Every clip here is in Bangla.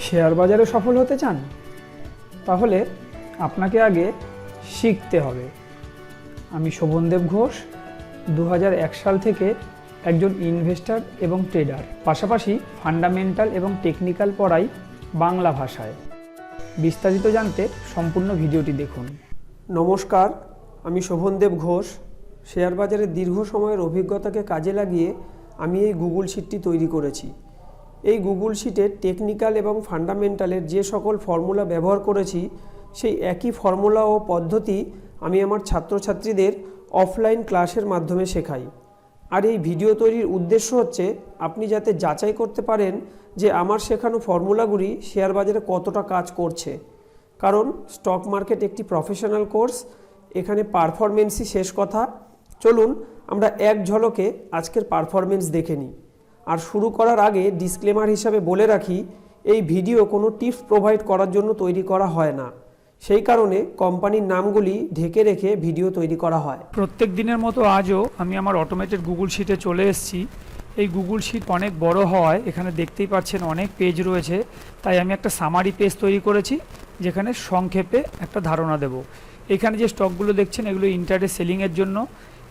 শেয়ার বাজারে সফল হতে চান? তাহলে আপনাকে আগে শিখতে হবে। আমি শোভনদেব ঘোষ, 2001 সাল থেকে একজন ইনভেস্টর এবং ট্রেডার, পাশাপাশি ফান্ডামেন্টাল এবং টেকনিক্যাল পড়াই বাংলা ভাষায়। বিস্তারিত জানতে সম্পূর্ণ ভিডিওটি দেখুন। নমস্কার, আমি শোভনদেব ঘোষ। শেয়ার বাজারে দীর্ঘ সময়ের অভিজ্ঞতাকে কাজে লাগিয়ে আমি এই গুগল শিটটি তৈরি করেছি। এই গুগল শিটে টেকনিক্যাল এবং ফান্ডামেন্টালের যে সকল ফর্মুলা ব্যবহার করেছি, সেই একই ফর্মুলা ও পদ্ধতি আমি আমার ছাত্রছাত্রীদের অফলাইন ক্লাসের মাধ্যমে শেখাই। আর এই ভিডিও তৈরির উদ্দেশ্য হচ্ছে আপনি যাতে যাচাই করতে পারেন যে আমার শেখানো ফর্মুলাগুলি শেয়ার বাজারে কতটা কাজ করছে। কারণ স্টক মার্কেট একটি প্রফেশনাল কোর্স, এখানে পারফরমেন্সই শেষ কথা। চলুন আমরা এক ঝলকে আজকের পারফরমেন্স দেখে নিই। আর শুরু করার আগে ডিসক্লেমার হিসাবে বলে রাখি, এই ভিডিও কোনো টিপস প্রোভাইড করার জন্য তৈরি করা হয় না। সেই কারণে কোম্পানির নামগুলি ঢেকে রেখে ভিডিও তৈরি করা হয়। প্রত্যেক দিনের মতো আজও আমি আমার অটোমেটেড গুগল শিটে চলে এসেছি। এই গুগল শিট অনেক বড় হওয়ায় এখানে দেখতেই পাচ্ছেন অনেক পেজ রয়েছে, তাই আমি একটা সামারি পেজ তৈরি করেছি যেখানে সংক্ষেপে একটা ধারণা দেব। এখানে যে স্টকগুলো দেখছেন এগুলো ইন্টারডে সেলিংয়ের জন্য।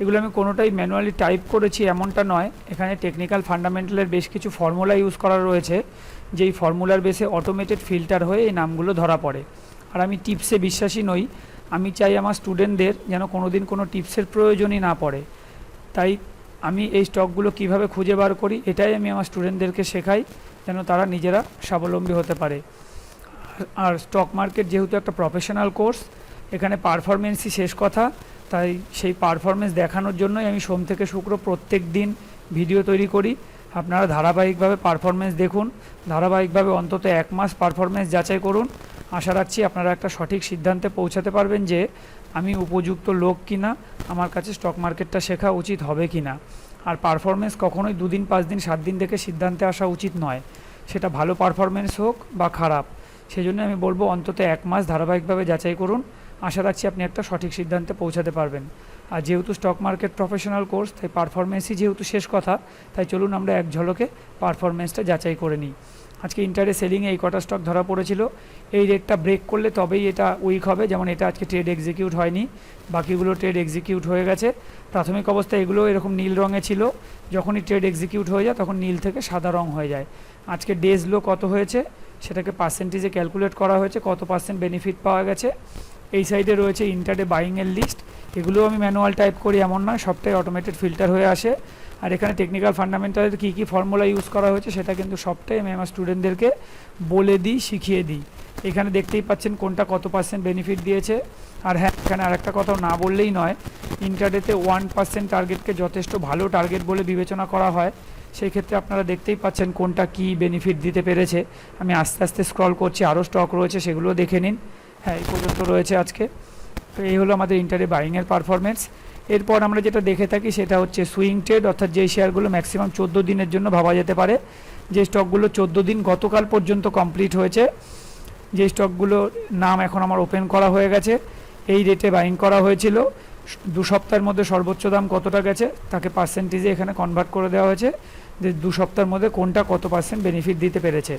এগুলো আমি কোনোটাই ম্যানুয়ালি টাইপ করেছি এমনটা নয়। এখানে টেকনিক্যাল ফান্ডামেন্টালের বেশ কিছু ফর্মুলা ইউজ করা রয়েছে, যেই ফর্মুলার বেসে অটোমেটেড ফিল্টার হয়ে এই নামগুলো ধরা পড়ে। আর আমি টিপসে বিশ্বাসী নই। আমি চাই আমার স্টুডেন্টদের যেন কোনোদিন কোনো টিপসের প্রয়োজনই না পড়ে। তাই আমি এই স্টকগুলো কিভাবে খুঁজে বার করি এটাই আমি আমার স্টুডেন্টদেরকে শেখাই, যেন তারা নিজেরা স্বাবলম্বী হতে পারে। আর স্টক মার্কেট যেহেতু একটা প্রফেশনাল কোর্স, এখানে পারফরমেন্সই শেষ কথা। তাই সেই পারফরমেন্স দেখানোর জন্যই আমি সোম থেকে শুক্র প্রত্যেক দিন ভিডিও তৈরি করি। আপনারা ধারাবাহিকভাবে পারফরমেন্স দেখুন, ধারাবাহিকভাবে অন্তত 1 মাস পারফরমেন্স যাচাই করুন। আশা রাখছি আপনারা একটা সঠিক সিদ্ধান্তে পৌঁছাতে পারবেন যে আমি উপযুক্ত লোক কিনা, আমার কাছে স্টক মার্কেটটা শেখা উচিত হবে কিনা। আর পারফরমেন্স কখনোই 2 দিন 5 দিন 7 দিন থেকে সিদ্ধান্তে আসা উচিত নয়, সেটা ভালো পারফরমেন্স হোক বা খারাপ। সেই জন্য আমি বলবো অন্তত 1 মাস ধারাবাহিকভাবে যাচাই করুন। আশা রাখছি আপনি একটা সঠিক সিদ্ধান্তে পৌঁছাতে পারবেন। আর যেহেতু স্টক মার্কেট প্রফেশনাল কোর্স, তাই পারফরমেন্সই যেহেতু শেষ কথা, তাই চলুন আমরা এক ঝলকে পারফরমেন্সটা যাচাই করে নিই। আজকে ইন্টারে সেলিংয়ে এই কটা স্টক ধরা পড়েছিল। এই রেটটা ব্রেক করলে তবেই এটা উইক হবে। যেমন এটা আজকে ট্রেড এক্সিকিউট হয়নি, বাকিগুলো ট্রেড এক্সিকিউট হয়ে গেছে। প্রাথমিক অবস্থায় এগুলো এরকম নীল রঙে ছিল, যখনই ট্রেড এক্সিকিউট হয়ে যায় তখন নীল থেকে সাদা রং হয়ে যায়। আজকে ডেজ লো কত হয়েছে সেটাকে পার্সেন্টেজে ক্যালকুলেট করা হয়েছে, কত পার্সেন্ট বেনিফিট পাওয়া গেছে। এই সাইডে রয়েছে ইন্টারডে বাইংয়ের লিস্ট। এগুলোও আমি ম্যানুয়াল টাইপ করি এমন নয়, সবটাই অটোমেটেড ফিল্টার হয়ে আসে। আর এখানে টেকনিক্যাল ফান্ডামেন্টালের কী কী ফর্মুলা ইউজ করা হয়েছে সেটা কিন্তু সবটাই আমি আমার স্টুডেন্টদেরকে বলে দিই, শিখিয়ে দিই। এখানে দেখতেই পাচ্ছেন কোনটা কত পার্সেন্ট বেনিফিট দিয়েছে। আর হ্যাঁ, এখানে আরেকটা কথাও না বললেই নয়, ইন্টারডেতে 1% টার্গেটকে যথেষ্ট ভালো টার্গেট বলে বিবেচনা করা হয়। সেই ক্ষেত্রে আপনারা দেখতেই পাচ্ছেন কোনটা কী বেনিফিট দিতে পেরেছে। আমি আস্তে আস্তে স্ক্রল করছি, আরও স্টক রয়েছে সেগুলোও দেখে নিন। হ্যাঁ, এই পর্যন্ত রয়েছে আজকে। তো এই হলো আমাদের ইন্টারডে বাইংয়ের পারফরমেন্স। এরপর আমরা যেটা দেখে থাকি সেটা হচ্ছে সুইং ট্রেড, অর্থাৎ যেই শেয়ারগুলো ম্যাক্সিমাম 14 দিনের জন্য ভাবা যেতে পারে। যে স্টকগুলো 14 দিন গতকাল পর্যন্ত কমপ্লিট হয়েছে, যে স্টকগুলোর নাম এখন আমার ওপেন করা হয়ে গেছে, এই রেটে বাইং করা হয়েছিল। 2 সপ্তাহের মধ্যে সর্বোচ্চ দাম কতটা গেছে তাকে পার্সেন্টেজে এখানে কনভার্ট করে দেওয়া হয়েছে, যে 2 সপ্তাহের মধ্যে কোনটা কত পার্সেন্ট বেনিফিট দিতে পেরেছে।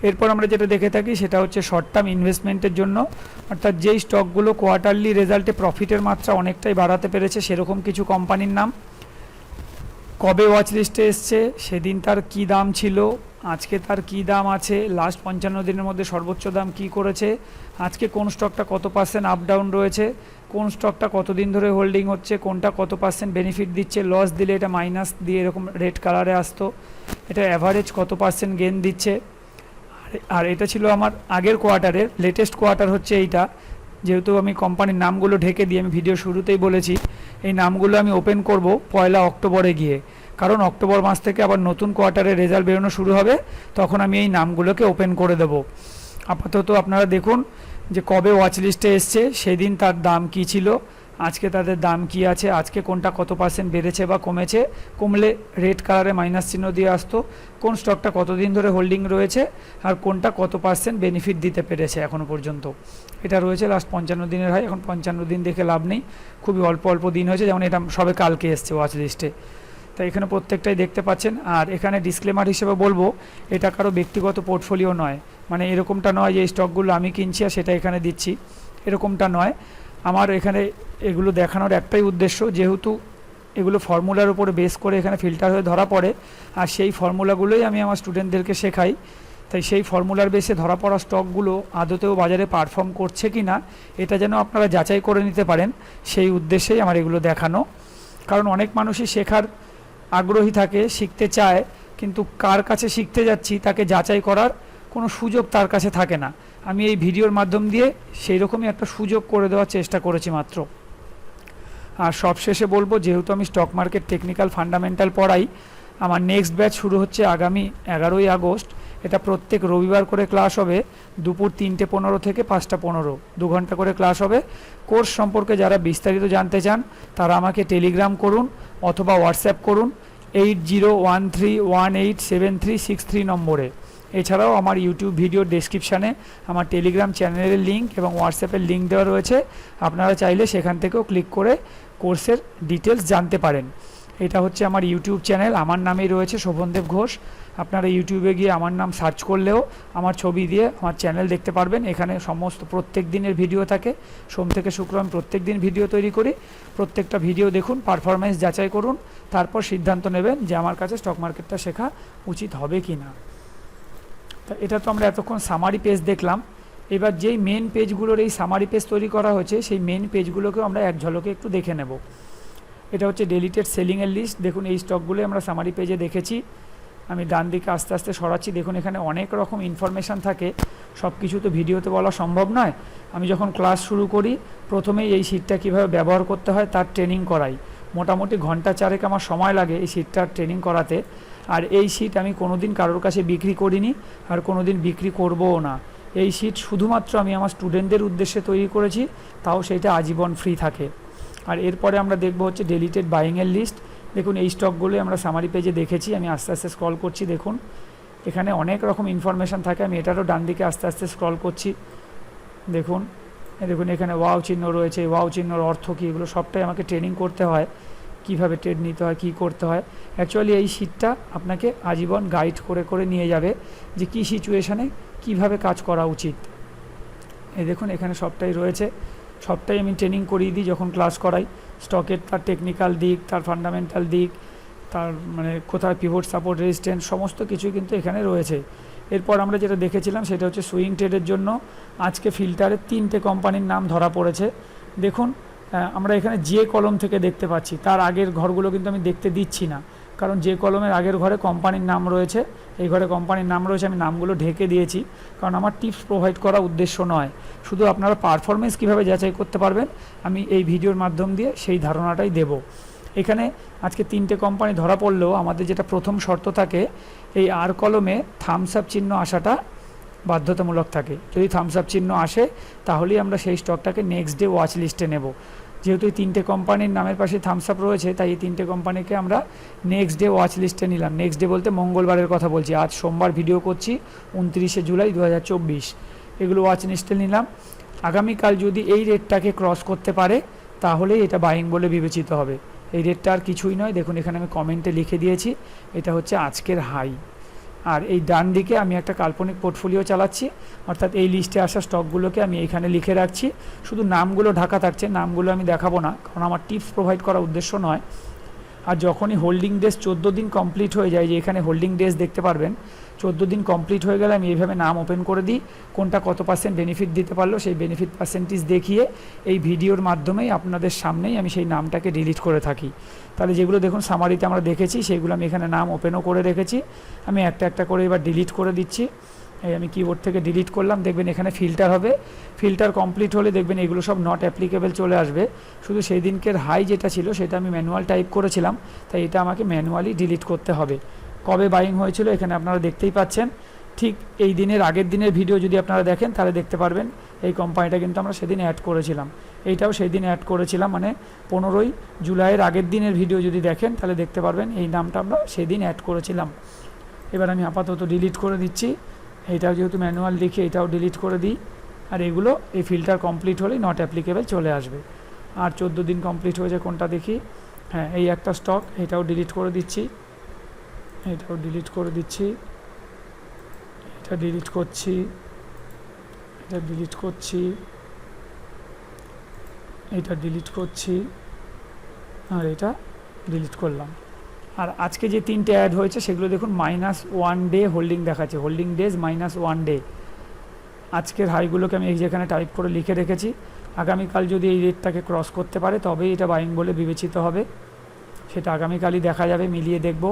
এরপর আমরা যেটা দেখে থাকি সেটা হচ্ছে শর্ট টার্ম ইনভেস্টমেন্টের জন্য, অর্থাৎ যেই স্টকগুলো কোয়ার্টারলি রেজাল্টে প্রফিটের মাত্রা অনেকটাই বাড়াতে পেরেছে সেরকম কিছু কোম্পানির নাম। কবে ওয়াচ লিস্টে এসছে, সেদিন তার কী দাম ছিল, আজকে তার কী দাম আছে, লাস্ট 55 দিনের মধ্যে সর্বোচ্চ দাম কী করেছে, আজকে কোন স্টকটা কত পার্সেন্ট আপ ডাউন রয়েছে, কোন স্টকটা কতদিন ধরে হোল্ডিং হচ্ছে, কোনটা কত পার্সেন্ট বেনিফিট দিচ্ছে। লস দিলে এটা মাইনাস দিয়ে এরকম রেড কালারে আসতো। এটা অ্যাভারেজ কত পার্সেন্ট গেন দিচ্ছে। আর এটা ছিল আমার আগের কোয়ার্টারের, লেটেস্ট কোয়ার্টার হচ্ছে এইটা। যেহেতু আমি কোম্পানির নামগুলো ঢেকে দিয়ে আমি ভিডিও শুরুতেই বলেছি এই নামগুলো আমি ওপেন করব 1 অক্টোবরে গিয়ে, কারণ অক্টোবর মাস থেকে আবার নতুন কোয়ার্টারের রেজাল্ট বেরোনো শুরু হবে, তখন আমি এই নামগুলোকে ওপেন করে দেব। আপাতত আপনারা দেখুন যে কবে ওয়াচ লিস্টে এসছে, সেদিন তার দাম কী ছিল, আজকে তাদের দাম কি আছে, আজকে কোনটা কত পার্সেন্ট বেড়েছে বা কমেছে। কমলে রেড কালারে মাইনাস চিহ্ন দিয়ে আসতো, কোন স্টকটা কতদিন ধরে হোল্ডিং রয়েছে আর কোনটা কত পার্সেন্ট বেনিফিট দিতে পেরেছে এখনও পর্যন্ত। এটা রয়েছে লাস্ট 55 দিনের হয়। এখন 55 দিন দেখে লাভ নেই, খুবই অল্প অল্প দিন হয়েছে। যেমন এটা সবে কালকে এসছে ওয়াচ লিস্টে। তাই এখানে প্রত্যেকটাই দেখতে পাচ্ছেন। আর এখানে ডিসক্লেমার হিসেবে বলবো, এটা কারো ব্যক্তিগত পোর্টফোলিও নয়, মানে এরকমটা নয় যে এই স্টকগুলো আমি কিনছি আর সেটা এখানে দিচ্ছি, এরকমটা নয়। আমার এখানে এগুলো দেখানোর একটাই উদ্দেশ্য, যেহেতু এগুলো ফর্মুলার উপরে বেস করে এখানে ফিল্টার হয়ে ধরা পড়ে, আর সেই ফর্মুলাগুলোই আমি আমার স্টুডেন্টদেরকে শেখাই। তাই সেই ফর্মুলার বেসে ধরা পড়া স্টকগুলো আদতেও বাজারে পারফর্ম করছে কি না এটা যেন আপনারা যাচাই করে নিতে পারেন, সেই উদ্দেশ্যেই আমার এগুলো দেখানো। কারণ অনেক মানুষই শেখার আগ্রহী থাকে, শিখতে চায়, কিন্তু কার কাছে শিখতে যাচ্ছি তাকে যাচাই করার কোনো সুযোগ তার কাছে থাকে না। আমি এই ভিডিওর মাধ্যম দিয়ে সেই রকমই একটা সুযোগ করে দেওয়ার চেষ্টা করেছি মাত্র। আর সবশেষে বলবো, যেহেতু আমি স্টক মার্কেট টেকনিক্যাল ফান্ডামেন্টাল পড়াই, আমার নেক্সট ব্যাচ শুরু হচ্ছে আগামী 11ই আগস্ট। এটা প্রত্যেক রবিবার করে ক্লাস হবে, দুপুর 3:15 থেকে 5:15, 2 ঘন্টা করে ক্লাস হবে। কোর্স সম্পর্কে যারা বিস্তারিত জানতে চান তারা আমাকে টেলিগ্রাম করুন অথবা হোয়াটসঅ্যাপ করুন 8013187363 নম্বরে। এছাড়াও আমার ইউটিউব ভিডিও ডেসক্রিপশানে আমার টেলিগ্রাম চ্যানেলের লিঙ্ক এবং হোয়াটসঅ্যাপের লিঙ্ক দেওয়া রয়েছে, আপনারা চাইলে সেখান থেকেও ক্লিক করে কোর্সের ডিটেলস জানতে পারেন। এটা হচ্ছে আমার ইউটিউব চ্যানেল, আমার নামেই রয়েছে শোভনদেব ঘোষ। আপনারা ইউটিউবে গিয়ে আমার নাম সার্চ করলেও আমার ছবি দিয়ে আমার চ্যানেল দেখতে পারবেন। এখানে সমস্ত প্রত্যেক দিনের ভিডিও থাকে, সোম থেকে শুক্র আমি প্রত্যেক দিন ভিডিও তৈরি করি। প্রত্যেকটা ভিডিও দেখুন, পারফরমেন্স যাচাই করুন, তারপর সিদ্ধান্ত নেবেন যে আমার কাছে স্টক মার্কেটটা শেখা উচিত হবে কি না। তা এটা তো আমরা এতক্ষণ সামারি পেজ দেখলাম। এবার যেই মেন পেজগুলোর এই সামারি পেজ তৈরি করা হয়েছে, সেই মেন পেজগুলোকেও আমরা এক ঝলকে একটু দেখে নেব। এটা হচ্ছে ডেলিটেড সেলিংয়ের লিস্ট। দেখুন এই স্টকগুলোই আমরা সামারি পেজে দেখেছি। আমি ডান দিকে আস্তে আস্তে সরাচ্ছি। দেখুন এখানে অনেক রকম ইনফরমেশান থাকে, সব কিছু তো ভিডিওতে বলা সম্ভব নয়। আমি যখন ক্লাস শুরু করি প্রথমেই এই শিটটা কীভাবে ব্যবহার করতে হয় তার ট্রেনিং করাই। মোটামুটি ঘন্টা 4 আমার সময় লাগে এই শিটটার ট্রেনিং করাতে। আর এই শিট আমি কোনো দিন কারোর কাছে বিক্রি করিনি আর কোনো দিন বিক্রি করবও না। এই শিট শুধুমাত্র আমি আমার স্টুডেন্টদের উদ্দেশ্যে তৈরি করেছি, তাও সেটা আজীবন ফ্রি থাকে। আর এরপরে আমরা দেখব হচ্ছে ডেলিটেড বাইংয়ের লিস্ট। দেখুন এই স্টকগুলোই আমরা সামারি পেজে দেখেছি। আমি আস্তে আস্তে স্ক্রল করছি, দেখুন এখানে অনেক রকম ইনফরমেশান থাকে। আমি এটারও ডান দিকে আস্তে আস্তে স্ক্রল করছি। দেখুন দেখুন এখানে ওয়াও চিহ্ন রয়েছে, ওয়াও চিহ্নর অর্থ কী, এগুলো সবটাই আমাকে ট্রেনিং করতে হয়, কিভাবে ট্রেড নিতে হয়, কী করতে হয়। অ্যাকচুয়ালি এই শিটটা আপনাকে আজীবন গাইড করে করে নিয়ে যাবে যে কী সিচুয়েশানে কীভাবে কাজ করা উচিত। এই দেখুন এখানে সবটাই রয়েছে, সবটাই আমি ট্রেনিং করিয়ে দিই যখন ক্লাস করাই। স্টকের তার টেকনিক্যাল দিক, তার ফান্ডামেন্টাল দিক, তার মানে কোথায় পিভট সাপোর্ট রেজিস্ট্যান্স, সমস্ত কিছুই কিন্তু এখানে রয়েছে। এরপর আমরা যেটা দেখেছিলাম সেটা হচ্ছে সুইং ট্রেডের জন্য আজকে ফিল্টারে 3টে কোম্পানির নাম ধরা পড়েছে। দেখুন আমরা এখানে যে কলম থেকে দেখতে পাচ্ছি, তার আগের ঘরগুলো কিন্তু আমি দেখতে দিচ্ছি না, কারণ যে কলমের আগের ঘরে কোম্পানির নাম রয়েছে, এই ঘরে কোম্পানির নাম রয়েছে, আমি নামগুলো ঢেকে দিয়েছি, কারণ আমার টিপস প্রোভাইড করা উদ্দেশ্য নয়, শুধু আপনারা পারফরমেন্স কীভাবে যাচাই করতে পারবেন আমি এই ভিডিওর মাধ্যম দিয়ে সেই ধারণাটাই দেব। এখানে আজকে 3টে কোম্পানি ধরা পড়লেও আমাদের যেটা প্রথম শর্ত থাকে, এই আর কলমে থামস আপ চিহ্ন আসাটা বাধ্যতামূলক থাকে। যদি থামস আপ চিহ্ন আসে তাহলেই আমরা সেই স্টকটাকে নেক্সট ডে ওয়াচ লিস্টে নেব। যেহেতু এই 3টে কোম্পানির নামের পাশে থামস আপ রয়েছে, তাই এই 3টে কোম্পানিকে আমরা নেক্সট ডে ওয়াচ লিস্টে নিলাম। নেক্সট ডে বলতে মঙ্গলবারের কথা বলছি, আজ সোমবার ভিডিও করছি 29শে জুলাই 2024। এগুলো ওয়াচ লিস্টে নিলাম। আগামীকাল যদি এই রেটটাকে ক্রস করতে পারে তাহলেই এটা বাইং বলে বিবেচিত হবে। এই রেটটা আর কিছুই নয়, দেখুন এখানে আমি কমেন্টে লিখে দিয়েছি, এটা হচ্ছে আজকের হাই। আর এই ডান দিকে আমি একটা কাল্পনিক পোর্টফোলিও চালাচ্ছি, অর্থাৎ এই লিস্টে আসা স্টকগুলোকে আমি এইখানে লিখে রাখছি। শুধু নামগুলো ঢাকা থাকছে, নামগুলো আমি দেখাবো না, কারণ আমার টিপস প্রোভাইড করা উদ্দেশ্য নয়। আর যখনই হোল্ডিং ডেজ 14 দিন কমপ্লিট হয়ে যায়, যে এখানে হোল্ডিং ডেজ দেখতে পারবেন, 14 দিন কমপ্লিট হয়ে গেলে আমি এইভাবে নাম ওপেন করে দিই, কোনটা কত % বেনিফিট দিতে পারলো সেই বেনিফিট পার্সেন্টেজ দেখিয়ে এই ভিডিওর মাধ্যমেই আপনাদের সামনেই আমি সেই নামটাকে ডিলিট করে থাকি। তাহলে যেগুলো দেখুন সামারিতে আমরা দেখেছি সেগুলো আমি এখানে নাম ওপেনও করে রেখেছি। আমি একটা একটা করে এবার ডিলিট করে দিচ্ছি। এই আমি কিবোর্ড থেকে ডিলিট করলাম, দেখবেন এখানে ফিল্টার হবে, ফিল্টার কমপ্লিট হলে দেখবেন এগুলো সব নট অ্যাপ্লিকেবল চলে আসবে। শুধু সেই দিনকের হাই যেটা ছিল সেটা আমি ম্যানুয়াল টাইপ করেছিলাম, তাই এটা আমাকে ম্যানুয়ালি ডিলিট করতে হবে। কবে বাইং হয়েছিল এখানে আপনারা দেখতেই পাচ্ছেন। ঠিক এই দিনের আগের দিনের ভিডিও যদি আপনারা দেখেন তাহলে দেখতে পারবেন এই কোম্পানিটা কিন্তু আমরা সেদিন অ্যাড করেছিলাম, এইটাও সেই দিন অ্যাড করেছিলাম, মানে 15ই জুলাইয়ের আগের দিনের ভিডিও যদি দেখেন তাহলে দেখতে পারবেন এই নামটা আমরা সেদিন অ্যাড করেছিলাম। এবার আমি আপাতত ডিলিট করে দিচ্ছি, এইটাও যেহেতু ম্যানুয়াল লিখে এটাও ডিলিট করে দিই। আর এগুলো এই ফিল্টার কমপ্লিট হলেই নট অ্যাপ্লিকেবল চলে আসবে। আর 14 দিন কমপ্লিট হয়েছে কোনটা দেখি, হ্যাঁ, এই একটা স্টক, এটাও ডিলিট করে দিচ্ছি, এটাও ডিলিট করে দিচ্ছি, এটা ডিলিট করছি, এটা ডিলিট করছি, এটা ডিলিট করছি, আর এটা ডিলিট করলাম। আর আজকে যে 3টে অ্যাড হয়েছে সেগুলো দেখুন -1 ডে হোল্ডিং দেখাচ্ছে, হোল্ডিং ডেজ -1 ডে। আজকের হাইগুলোকে আমি এই যেখানে টাইপ করে লিখে রেখেছি, আগামীকাল যদি এই রেটটাকে ক্রস করতে পারে তবেই এটা বাইং বলে বিবেচিত হবে, সেটা আগামীকালই দেখা যাবে, মিলিয়ে দেখব।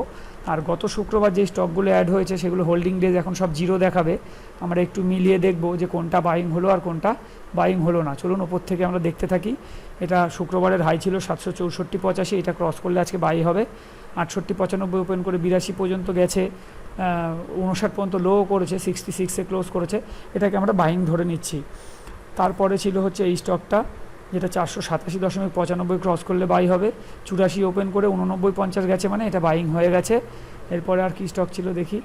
আর গত শুক্রবার যে স্টকগুলো অ্যাড হয়েছে সেগুলো হোল্ডিং ডেজ এখন সব 0 দেখাবে, আমরা একটু মিলিয়ে দেখব যে কোনটা বাইং হলো আর কোনটা বাইং হলো না। চলুন ওপর থেকে আমরা দেখতে থাকি। এটা শুক্রবারের হাই ছিল 764.85, এটা ক্রস করলে আজকে বাই হবে। 68.95 ওপেন করে 82 পর্যন্ত গেছে, 59 পর্যন্ত লো করেছে, 66-এ ক্লোজ করেছে, এটাকে আমরা বাইং ধরে নিচ্ছি। তারপরে ছিল হচ্ছে এই স্টকটা, যেটা 487.95 ক্রস করলে বাই হবে, 84 ওপেন করে 89.50 গেছে, মানে এটা বাইং হয়ে গেছে। এরপরে আর কি স্টক ছিল দেখি,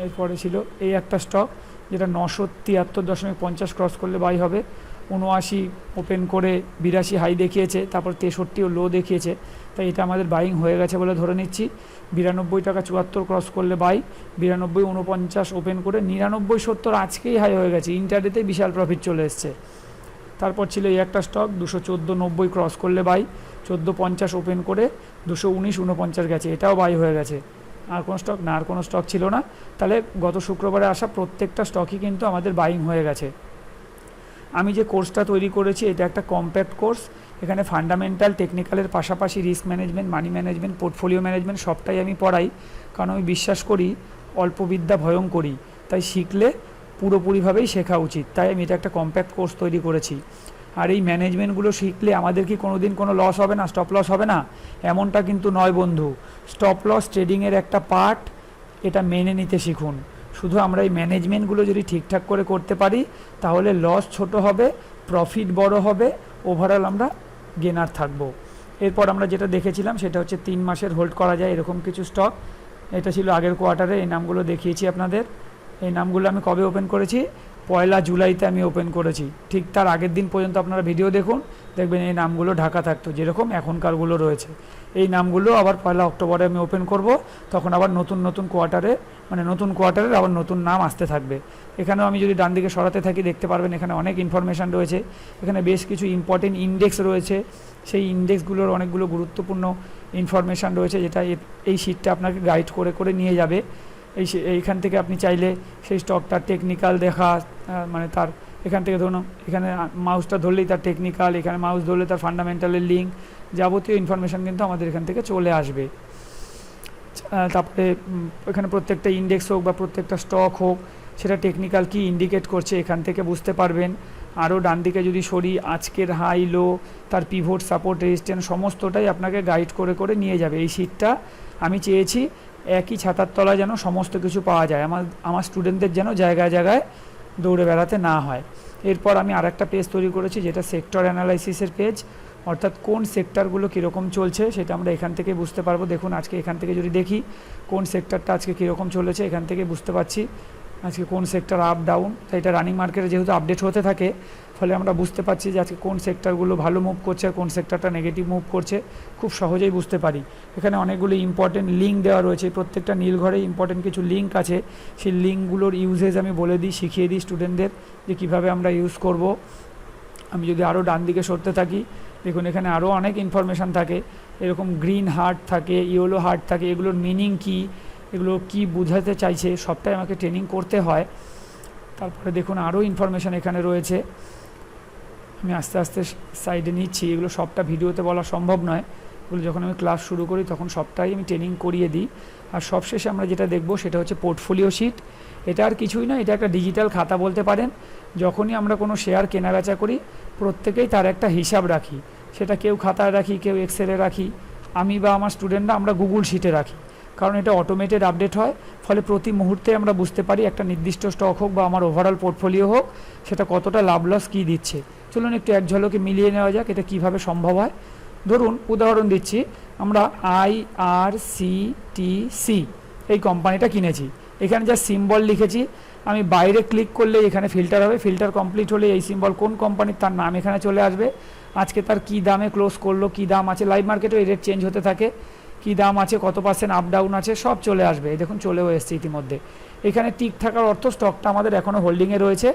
এরপরে ছিল এই একটা স্টক যেটা 973.50 ক্রস করলে বাই হবে, 79 ওপেন করে 82 হাই দেখিয়েছে, তারপর 63ও লো দেখিয়েছে, তাই এটা আমাদের বাইং হয়ে গেছে বলে ধরে নিচ্ছি। 92.74 ক্রস করলে বাই, 92.49 ওপেন করে 99.70 আজকেই হাই হয়ে গেছে, ইন্টারডেতে বিশাল প্রফিট চলে এসছে। তারপর ছিল এই একটা স্টক 214.90 ক্রস করলে বাই, 14.50 ওপেন করে 219.49 গেছে, এটাও বাই হয়ে গেছে। আর কোনো স্টক না, আর কোনো স্টক ছিল না। তাহলে গত শুক্রবারে আসা প্রত্যেকটা স্টকই কিন্তু আমাদের বাইং হয়ে গেছে। আমি যে কোর্সটা তৈরি করেছি এটা একটা কম্প্যাক্ট কোর্স, এখানে ফান্ডামেন্টাল টেকনিক্যালের পাশাপাশি risk management, money management, portfolio management সবটাই আমি পড়াই, কারণ আমি বিশ্বাস করি অল্প বিদ্যা ভয়ঙ্করী, তাই শিখলে পুরোপুরিভাবেই শেখা উচিত, তাই আমি এটা একটা কম্প্যাক্ট কোর্স তৈরি করেছি। আর এই ম্যানেজমেন্টগুলো শিখলে আমাদের কি কোনো দিন কোনো লস হবে না, স্টপ লস হবে না? এমনটা কিন্তু নয় বন্ধু, স্টপ লস ট্রেডিংয়ের একটা পার্ট, এটা মেনে নিতে শিখুন। শুধু আমরা এই ম্যানেজমেন্টগুলো যদি ঠিকঠাক করে করতে পারি তাহলে লস ছোট হবে, প্রফিট বড় হবে, ওভারঅল আমরা গেনার থাকব। এরপর আমরা যেটা দেখেছিলাম সেটা হচ্ছে 3 মাসের হোল্ড করা যায় এরকম কিছু স্টক, এটা ছিল আগের কোয়ার্টারে, এই নামগুলো দেখিয়েছি আপনাদের। এই নামগুলো আমি কবে ওপেন করেছি? 1 জুলাইতে আমি ওপেন করেছি, ঠিক তার আগের দিন পর্যন্ত আপনারা ভিডিও দেখুন, দেখবেন এই নামগুলো ঢাকা থাকতো, যেরকম এখনকারগুলো রয়েছে। এই নামগুলো আবার 1 অক্টোবরে আমি ওপেন করব, তখন আবার নতুন কোয়ার্টারে, মানে নতুন কোয়ার্টারের আবার নতুন নাম আসতে থাকবে। এখানেও আমি যদি ডান দিকে সরাতে থাকি দেখতে পারবেন এখানে অনেক ইনফরমেশান রয়েছে, এখানে বেশ কিছু ইম্পর্টেন্ট ইন্ডেক্স রয়েছে, সেই ইন্ডেক্সগুলোর অনেকগুলো গুরুত্বপূর্ণ ইনফরমেশান রয়েছে, যেটা এই শিটটা আপনাকে গাইড করে করে নিয়ে যাবে। এইখান থেকে আপনি চাইলে সেই স্টকটার টেকনিক্যাল দেখা, মানে তার এখান থেকে ধরুন এখানে মাউসটা ধরলেই তার টেকনিক্যাল, এখানে মাউস ধরলে তার ফান্ডামেন্টালের লিঙ্ক, যাবতীয় ইনফরমেশান কিন্তু আমাদের এখান থেকে চলে আসবে। তারপরে এখানে প্রত্যেকটা ইন্ডেক্স হোক বা প্রত্যেকটা স্টক হোক, সেটা টেকনিক্যাল কি ইন্ডিকেট করছে এখান থেকে বুঝতে পারবেন। আরও ডান দিকে যদি সরি, আজকের হাই লো, তার পিভট, সাপোর্ট, রেজিস্ট্যান্স সমস্তটাই আপনাকে গাইড করে করে নিয়ে যাবে। এই শিটটা আমি চেয়েছি একই ছাতার তলায় যেন সমস্ত কিছু পাওয়া যায়, আমার স্টুডেন্টদের যেন জায়গায় জায়গায় দৌড়ে বেড়াতে না হয়। এরপর আমি আরেকটা পেজ তৈরি করেছি যেটা সেক্টর অ্যানালাইসিসের পেজ, অর্থাৎ কোন সেক্টরগুলো কীরকম চলছে সেটা আমরা এখান থেকে বুঝতে পারবো। দেখুন আজকে এখান থেকে যদি দেখি কোন সেক্টরটা আজকে কীরকম চলেছে, এখান থেকে বুঝতে পারছি আজকে কোন সেক্টর আপ ডাউন, তাই এটা রানিং মার্কেটে যেহেতু আপডেট হতে থাকে, ফলে আমরা বুঝতে পারছি যে আজকে কোন সেক্টরগুলো ভালো মুভ করছে আর কোন সেক্টরটা নেগেটিভ মুভ করছে, খুব সহজেই বুঝতে পারি। এখানে অনেকগুলো ইম্পর্টেন্ট লিঙ্ক দেওয়া রয়েছে, প্রত্যেকটা নীল ঘরে ইম্পর্টেন্ট কিছু লিঙ্ক আছে, সেই লিঙ্কগুলোর ইউজেজ আমি বলে দিই, শিখিয়ে দিই স্টুডেন্টদের যে কীভাবে আমরা ইউজ করব। আমি যদি আরও ডান দিকে সরতে থাকি, দেখুন এখানে আরও অনেক ইনফরমেশান থাকে, এরকম গ্রিন হার্ট থাকে, ইয়েলো হার্ট থাকে, এগুলোর মিনিং কী, এগুলো কি বোঝাতে চাইছে সবটাই আমাকে ট্রেনিং করতে হয়। তারপরে দেখুন আরও ইনফরমেশান এখানে রয়েছে, আমি আস্তে আস্তে সাইডে নিচ্ছি, এগুলো সবটা ভিডিওতে বলা সম্ভব নয়, এগুলো যখন আমি ক্লাস শুরু করি তখন সবটাই আমি ট্রেনিং করিয়ে দিই। আর সবশেষে আমরা যেটা দেখব সেটা হচ্ছে পোর্টফোলিও শিট। এটা আর কিছুই নয়, এটা একটা ডিজিটাল খাতা বলতে পারেন। যখনই আমরা কোনো শেয়ার কেনাবেচা করি প্রত্যেকেই তার একটা হিসাব রাখি, সেটা কেউ খাতায় রাখি, কেউ এক্সেলে রাখি, আমি বা আমার স্টুডেন্টরা আমরা গুগল শিটে রাখি, কারণ এটা অটোমেটেড আপডেট হয়, ফলে প্রতি মুহূর্তে আমরা বুঝতে পারি একটা নির্দিষ্ট স্টক হোক বা আমার ওভারঅল পোর্টফোলিও হোক সেটা কতটা লাভ লস কী দিচ্ছে। চলুন একটু এক ঝলকে মিলিয়ে নেওয়া যাক এটা কীভাবে সম্ভব হয়। ধরুন উদাহরণ দিচ্ছি, আমরা IRCTC এই কোম্পানিটা কিনেছি, এখানে যা সিম্বল লিখেছি আমি বাইরে ক্লিক করলে এখানে ফিল্টার হবে, ফিল্টার কমপ্লিট হলে এই সিম্বল কোন কোম্পানির তার নাম এখানে চলে আসবে, আজকে তার কী দামে ক্লোজ করলো, কী দাম আছে, লাইভ মার্কেটেও এই রেট চেঞ্জ হতে থাকে, কী দাম আছে, কত পার্সেন্ট আপ ডাউন আছে, সব চলে আসবে। এই দেখুন চলেও এসছে ইতিমধ্যে। এখানে টিক থাকার অর্থ স্টকটা আমাদের এখনও হোল্ডিংয়ে রয়েছে,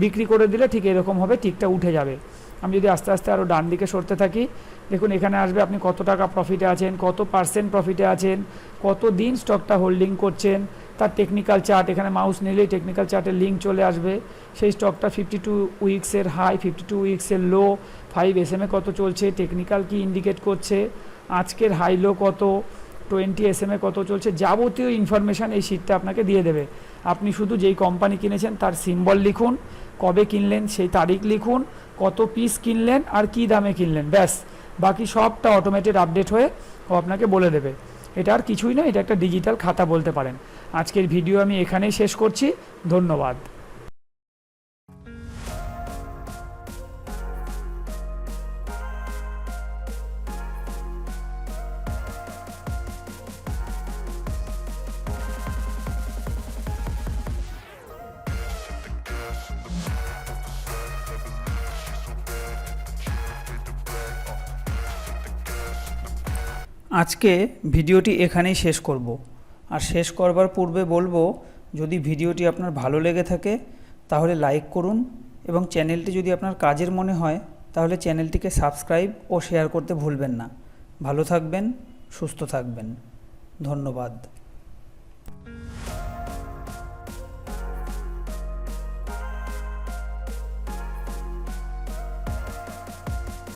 বিক্রি করে দিলে ঠিক এরকম হবে, টিকটা উঠে যাবে। আমি যদি আস্তে আস্তে আরও ডান দিকে সরতে থাকি, দেখুন এখানে আসবে আপনি কত টাকা প্রফিটে আছেন, কত পার্সেন্ট প্রফিটে আছেন, কত দিন স্টকটা হোল্ডিং করছেন, তার টেকনিক্যাল চার্ট, এখানে মাউস নিলেই টেকনিক্যাল চার্টের লিঙ্ক চলে আসবে। সেই স্টকটা 52 উইক্সের হাই, 52 উইক্সের লো, 5 SMA কত চলছে, টেকনিক্যাল কি ইন্ডিকেট করছে, আজকের হাই লো কত, 20 SMA কত চলছে, যাবতীয় ইনফরমেশান এই শিটটা আপনাকে দিয়ে দেবে। আপনি শুধু যেই কোম্পানি কিনেছেন তার সিম্বল লিখুন, কবে কিনলেন সেই তারিখ লিখুন, কত পিস কিনলেন আর কী দামে কিনলেন, ব্যাস। বাকি সবটা অটোমেটেড আপডেট হয়ে ও আপনাকে বলে দেবে। এটা আর কিছুই না, এটা একটা ডিজিটাল খাতা বলতে পারেন। আজকের ভিডিও আমি এখানেই শেষ করছি। ধন্যবাদ। আজকে ভিডিওটি এখানেই শেষ করব। আর শেষ করবার পূর্বে বলবো, যদি ভিডিওটি আপনার ভালো লেগে থাকে তাহলে লাইক করুন, এবং চ্যানেলটি যদি আপনার কাজের মনে হয় তাহলে চ্যানেলটিকে সাবস্ক্রাইব ও শেয়ার করতে ভুলবেন না। ভালো থাকবেন, সুস্থ থাকবেন। ধন্যবাদ।